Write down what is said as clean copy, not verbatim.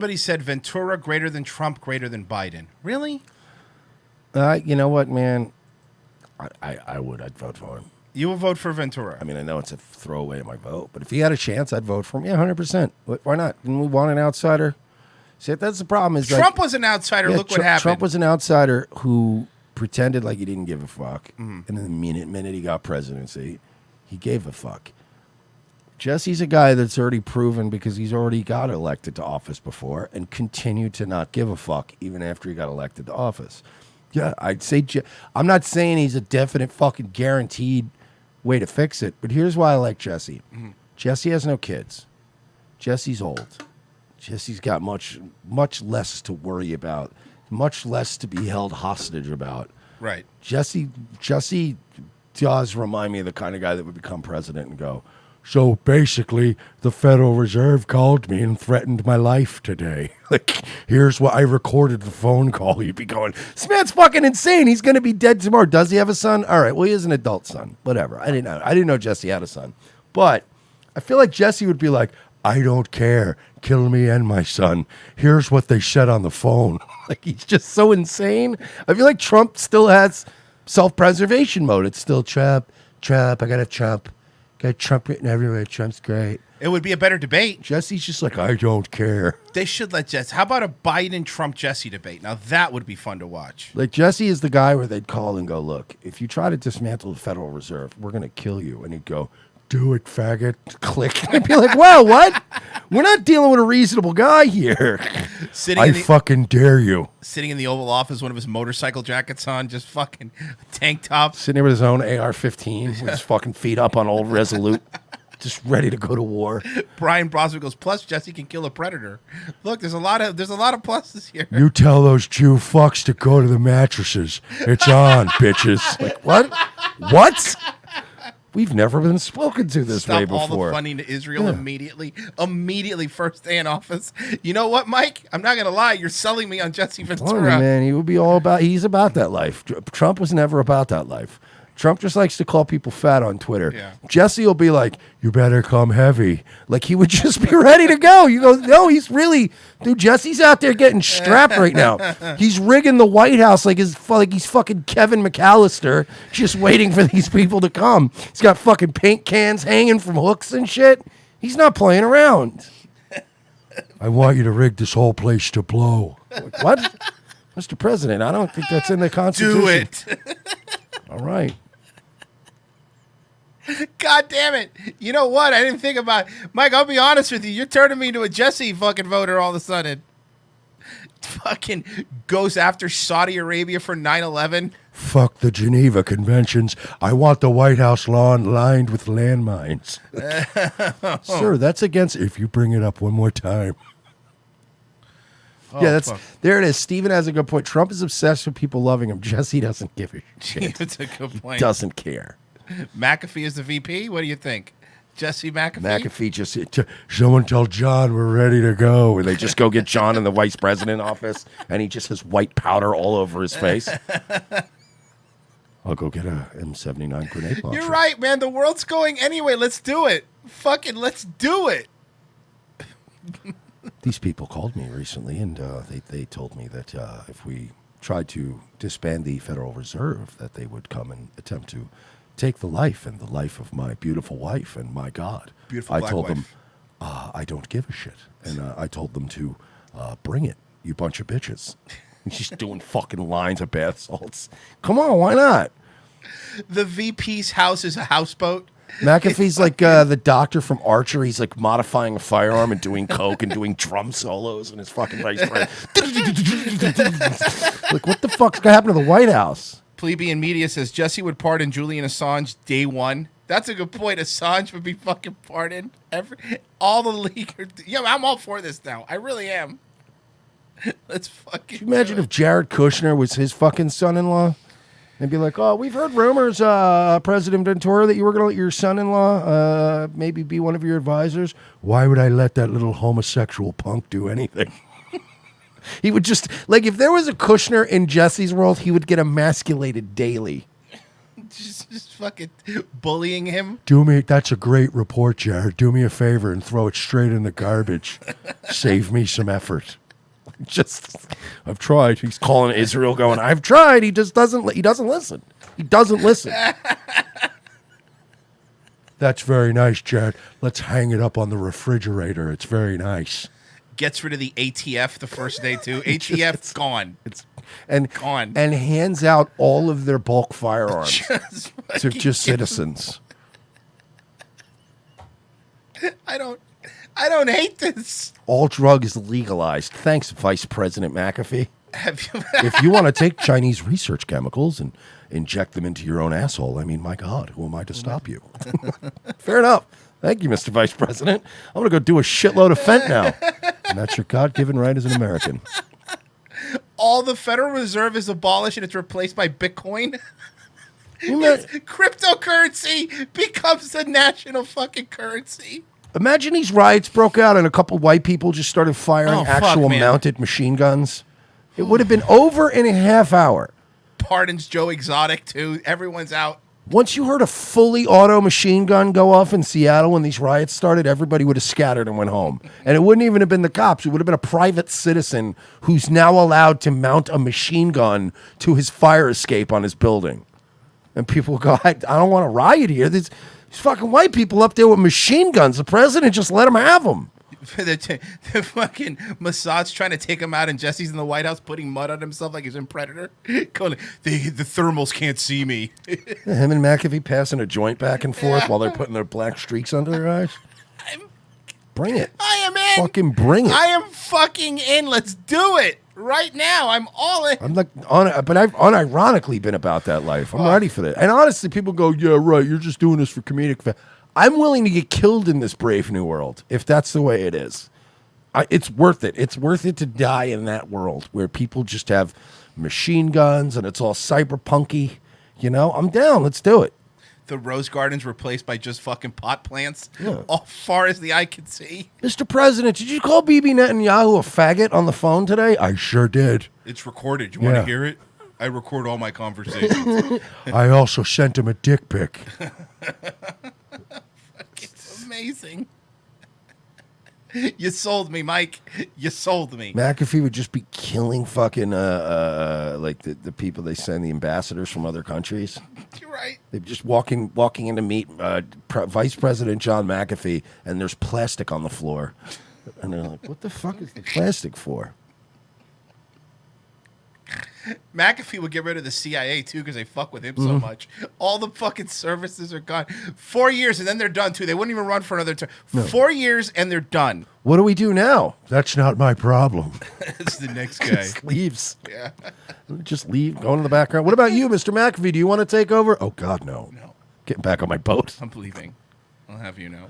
Somebody said Ventura greater than Trump, greater than Biden. Really? You know what, man? I'd vote for him. You would vote for Ventura? I mean, I know it's a throwaway of my vote, but if he had a chance, I'd vote for him. Yeah, 100%. Why not? Didn't we want an outsider? See, that's the problem. Is Trump was an outsider. Yeah, Look what happened. Trump was an outsider who pretended like he didn't give a fuck, and then the minute he got presidency, he gave a fuck. Jesse's a guy that's already proven because he's already got elected to office before and continued to not give a fuck even after he got elected to office. Yeah, I'd say I'm not saying he's a definite fucking guaranteed way to fix it, but here's why I like Jesse. Jesse has no kids. Jesse's old. Jesse's got much less to worry about, much less to be held hostage about. Right. Jesse does remind me of the kind of guy that would become president and go, so basically, the Federal Reserve called me and threatened my life today. Like, here's what I recorded the phone call. You'd be going, this man's fucking insane. He's going to be dead tomorrow. Does he have a son? All right, well, he has an adult son. Whatever. I didn't know Jesse had a son. But I feel like Jesse would be like, I don't care. Kill me and my son. Here's what they said on the phone. Like, he's just so insane. I feel like Trump still has self-preservation mode. It's still Trump. I got to Trump. Got Trump written everywhere. Trump's great. It would be a better debate. Jesse's just like, I don't care. They should let Jesse. How about a Biden-Trump-Jesse debate? Now, that would be fun to watch. Like, Jesse is the guy where they'd call and go, look, if you try to dismantle the Federal Reserve, we're going to kill you. And he'd go, do it, faggot. Click. And I'd be like, wow, what? We're not dealing with a reasonable guy here. I fucking dare you. Sitting in the Oval Office, one of his motorcycle jackets on, just fucking tank top. Sitting there with his own AR-15, with his fucking feet up on old Resolute, just ready to go to war. Brian Brosnan goes, plus Jesse can kill a predator. Look, there's a lot of pluses here. You tell those Jew fucks to go to the mattresses. It's on, bitches. Like, what? What? We've never been spoken to this way before. Stop all the funding to Israel immediately, first day in office. You know what, Mike? I'm not going to lie. You're selling me on Jesse Ventura. Man, he would be he's about that life. Trump was never about that life. Trump just likes to call people fat on Twitter. Yeah. Jesse will be like, you better come heavy. Like, he would just be ready to go. You go, no, he's really, dude, Jesse's out there getting strapped right now. He's rigging the White House like he's fucking Kevin McAllister, just waiting for these people to come. He's got fucking paint cans hanging from hooks and shit. He's not playing around. I want you to rig this whole place to blow. Like, what? Mr. President, I don't think that's in the Constitution. Do it. All right. God damn it. You know what? I didn't think about it. Mike, I'll be honest with you. You're turning me into a Jesse fucking voter all of a sudden. Fucking goes after Saudi Arabia for 9/11. Fuck the Geneva Conventions. I want the White House lawn lined with landmines. Sir, that's against... If you bring it up one more time. Oh, yeah, there it is. Steven has a good point. Trump is obsessed with people loving him. Jesse doesn't give a shit. That's a good point. He doesn't care. McAfee is the VP? What do you think? Jesse McAfee? McAfee just... Someone tell John we're ready to go. And they just go get John in the vice president office, and he just has white powder all over his face. I'll go get a M79 grenade launcher. You're right, man. The world's going anyway. Let's do it. Fucking let's do it. These people called me recently, and they told me that if we tried to disband the Federal Reserve, that they would come and attempt to take the life of my beautiful wife and my God. Beautiful I black told wife. them, I don't give a shit. And I told them to bring it, you bunch of bitches. And she's doing fucking lines of bath salts. Come on, why not? The VP's house is a houseboat. McAfee's like the doctor from Archer. He's like modifying a firearm and doing coke and doing drum solos in his fucking vice Like, what the fuck's gonna happen to the White House? Plebeian Media says Jesse would pardon Julian Assange day one. That's a good point. Assange would be fucking pardoned. All the leakers. Yeah, I'm all for this now. I really am. Let's fucking. Could you imagine if Jared Kushner was his fucking son-in-law? They'd be like, oh, we've heard rumors, President Ventura, that you were going to let your son-in-law maybe be one of your advisors. Why would I let that little homosexual punk do anything? He would just, like, if there was a Kushner in Jesse's world, he would get emasculated daily. just fucking bullying him. That's a great report, Jared. Do me a favor and throw it straight in the garbage. Save me some effort. I've tried. He's calling Israel going, I've tried. He just doesn't listen. He doesn't listen. That's very nice, Jared. Let's hang it up on the refrigerator. It's very nice. Gets rid of the ATF the first day, too. ATF's gone. Gone. And hands out all of their bulk firearms to just citizens. I don't hate this. All drug is legalized. Thanks, Vice President McAfee. If you want to take Chinese research chemicals and inject them into your own asshole, I mean, my God, who am I to stop you? Fair enough. Thank you, Mr. Vice President. I'm going to go do a shitload of fent now. And that's your God-given right as an American. All the Federal Reserve is abolished and it's replaced by Bitcoin. Cryptocurrency becomes the national fucking currency. Imagine these riots broke out and a couple white people just started firing mounted machine guns. It would have been over in a half hour. Pardons Joe Exotic, too. Everyone's out. Once you heard a fully auto machine gun go off in Seattle when these riots started, everybody would have scattered and went home. And it wouldn't even have been the cops. It would have been a private citizen who's now allowed to mount a machine gun to his fire escape on his building. And people go, I don't want to riot here. These fucking white people up there with machine guns. The president just let them have them. The fucking Mossad's trying to take him out, and Jesse's in the White House putting mud on himself like he's in Predator. Going, the thermals can't see me. Him and McAfee passing a joint back and forth while they're putting their black streaks under their eyes. Bring it. I am in. Fucking bring it. I am fucking in. Let's do it right now. I'm all in. I'm like, but I've unironically been about that life. I'm ready for that. And honestly, people go, yeah, right. You're just doing this for comedic. I'm willing to get killed in this brave new world if that's the way it is. It's worth it. It's worth it to die in that world where people just have machine guns and it's all cyberpunky. You know, I'm down. Let's do it. The rose garden's replaced by just fucking pot plants, all far as the eye can see. Mr. President, did you call Bibi Netanyahu a faggot on the phone today? I sure did. It's recorded. You want to hear it? I record all my conversations. I also sent him a dick pic. It's amazing. You sold me, Mike. You sold me. McAfee would just be killing fucking like the people they send, the ambassadors from other countries. You're right. They're just walking in to meet Vice President John McAfee, and there's plastic on the floor. And they're like, what the fuck is the plastic for? McAfee would get rid of the CIA, too, because they fuck with him so much. All the fucking services are gone. 4 years, and then they're done, too. They wouldn't even run for another term. No. 4 years, and they're done. What do we do now? That's not my problem. It's the next guy. Just leaves. Yeah. Just leave, go into the background. What about you, Mr. McAfee? Do you want to take over? Oh, God, no. No. Getting back on my boat. I'm leaving. I'll have you know.